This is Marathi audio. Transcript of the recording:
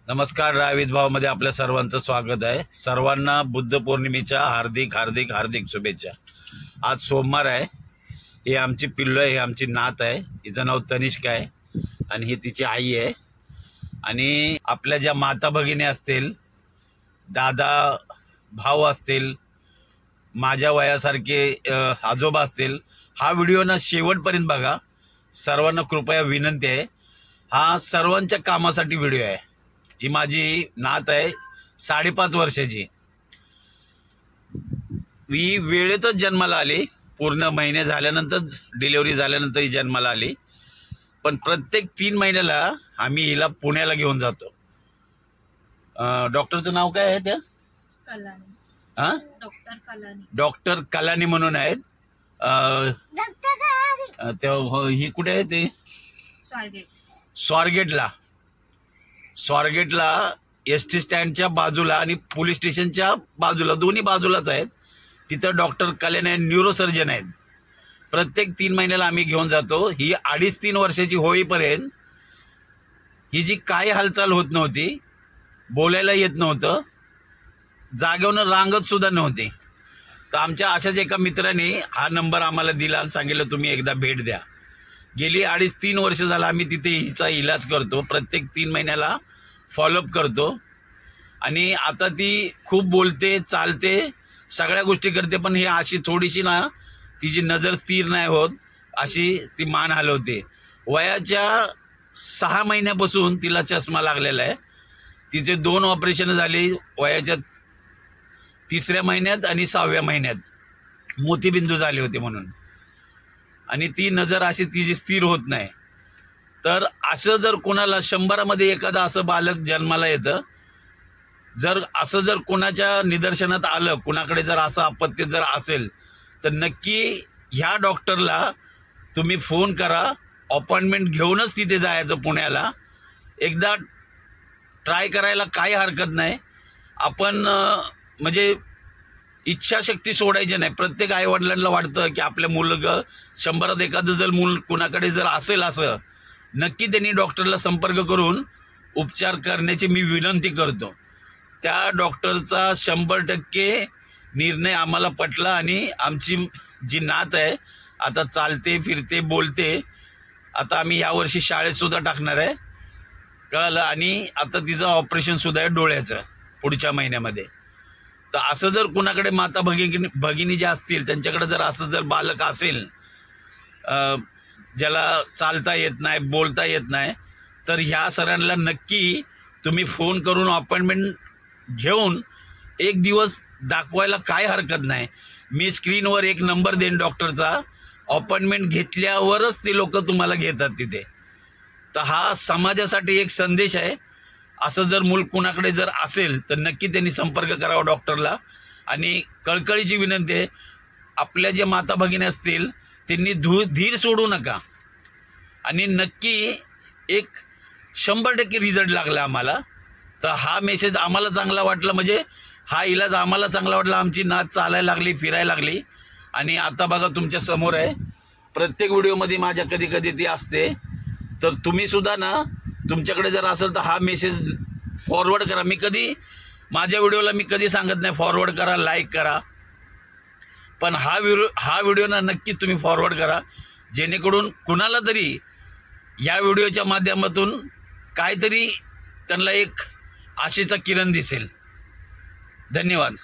नमस्कार. रावित भावमध्ये आपल्या सर्वांचं स्वागत आहे. सर्वांना बुद्ध पौर्णिमेच्या हार्दिक हार्दिक हार्दिक शुभेच्छा. आज सोमवार आहे. हे आमची पिल्लू आहे, हे आमची नात आहे. हिचं नाव तनिष्का आहे आणि ही तिची आई आहे. आणि आपल्या ज्या माता भगिनी असतील, दादा भाऊ असतील, माझ्या वयासारखे आजोबा असतील, हा व्हिडिओ ना शेवटपर्यंत बघा. सर्वांना कृपया विनंती आहे. हा सर्वांच्या कामासाठी व्हिडिओ आहे. ही माझी नात आहे, 5.5 वर्षाची. ही वेळेतच जन्माला आली. पूर्ण महिने झाल्यानंतर, डिलिव्हरी झाल्यानंतर ही जन्माला आली. पण प्रत्येक 3 महिन्याला आम्ही हिला पुण्याला घेऊन जातो. डॉक्टरचं नाव काय आहे त्या? डॉक्टर कलानी म्हणून आहेत. ही कुठे आहे ते? स्वारगेटला एसटी स्टँडच्या बाजूला आणि पोलीस स्टेशनच्या बाजूला, दोन्ही बाजूलाच आहेत. तिथं डॉक्टर कल्याण न्यूरोसर्जन आहेत. प्रत्येक 3 महिन्याला आम्ही घेऊन जातो. ही 2.5-3 वर्षाची होईपर्यंत ही जी काय हालचाल होत नव्हती, बोलायला येत नव्हतं, जागेवरून रांगत सुद्धा नव्हती. तर आमच्या अशाच एका मित्राने हा नंबर आम्हाला दिला आणि सांगितलं तुम्ही एकदा भेट द्या. गेली 2.5-3 वर्ष झाला आम्ही तिथे हिचा इलाज करतो. प्रत्येक 3 महिन्याला फॉलोअप करतो. आणि आता ती खूप बोलते, चालते, सगळ्या गोष्टी करते. पण ही अशी थोडीशी ना, तिची नजर स्थिर नाही होत, अशी ती मान हलवते. वयाच्या 6 महिन्यापासून तिला चष्मा लागलेला आहे. तिचे 2 ऑपरेशन झाले, वयाच्या 3ऱ्या महिन्यात आणि 6व्या महिन्यात मोतीबिंदू झाले होते म्हणून. आणि ती नजर अशी तिची स्थिर होत नाही. तर असं जर कोणाला 100मध्ये एखादा असं बालक जन्माला येतं, जर असं जर कोणाच्या निदर्शनात आलं, कुणाकडे जर असं अपत्य जर असेल, तर नक्की ह्या डॉक्टरला तुम्ही फोन करा. अपॉइंटमेंट घेऊनच तिथे जायचं पुण्याला. एकदा ट्राय करायला काही हरकत नाही. आपण म्हणजे इच्छाशक्ती सोडायची नाही. प्रत्येक आईवडिलांना वाटतं की आपल्या मुलगा 100त एखादं जर मूल कुणाकडे जर असेल, असं नक्की त्यांनी डॉक्टरला संपर्क करून उपचार करण्याची मी विनंती करतो. त्या डॉक्टरचा 100% निर्णय आम्हाला पटला. आणि आमची जी नात आहे आता चालते, फिरते, बोलते. आता आम्ही यावर्षी शाळेत सुद्धा टाकणार आहे, कळलं. आणि आता तिचं ऑपरेशन सुद्धा आहे डोळ्याचं पुढच्या महिन्यामध्ये. तर असं जर कुणाकडे माता भगिनी ज्या असतील, त्यांच्याकडे जर असं जर बालक असेल, ज्याला चालता येत नाही, बोलता येत नाही, तर ह्या सरांना नक्की तुम्ही फोन करून अपॉइंटमेंट घेऊन 1 दिवस दाखवायला काय हरकत नाही. मी स्क्रीनवर एक नंबर देईन डॉक्टरचा. अपॉइंटमेंट घेतल्यावरच ते लोक तुम्हाला घेतात तिथे. तर हा समाजासाठी एक संदेश आहे. असं जर मूल कुणाकडे जर असेल तर नक्की त्यांनी संपर्क करावा डॉक्टरला. आणि कळकळीची विनंती आहे, आपल्या जे माता भगिनी असतील त्यांनी धीर सोडू नका. आणि नक्की एक 100% रिझल्ट लागला आम्हाला. तर हा मेसेज आम्हाला चांगला वाटला, म्हणजे हा इलाज आम्हाला चांगला वाटला. आमची नात चालायला लागली, फिरायला लागली. आणि आता बघा तुमच्या समोर आहे. प्रत्येक व्हिडिओमध्ये माझ्या कधी कधी ती असते. तर तुम्ही सुद्धा ना, तुमच्याकडे जर असेल तर हा मेसेज फॉरवर्ड करा. मी कधी माझ्या व्हिडिओला मी कधी सांगत नाही फॉरवर्ड करा, लाईक करा. पण हा व्हिडिओ ना नक्कीच तुम्ही फॉरवर्ड करा, जेणेकरून कुणाला तरी या व्हिडिओच्या माध्यमातून काहीतरी त्यांना एक आशेचा किरण दिसेल. धन्यवाद.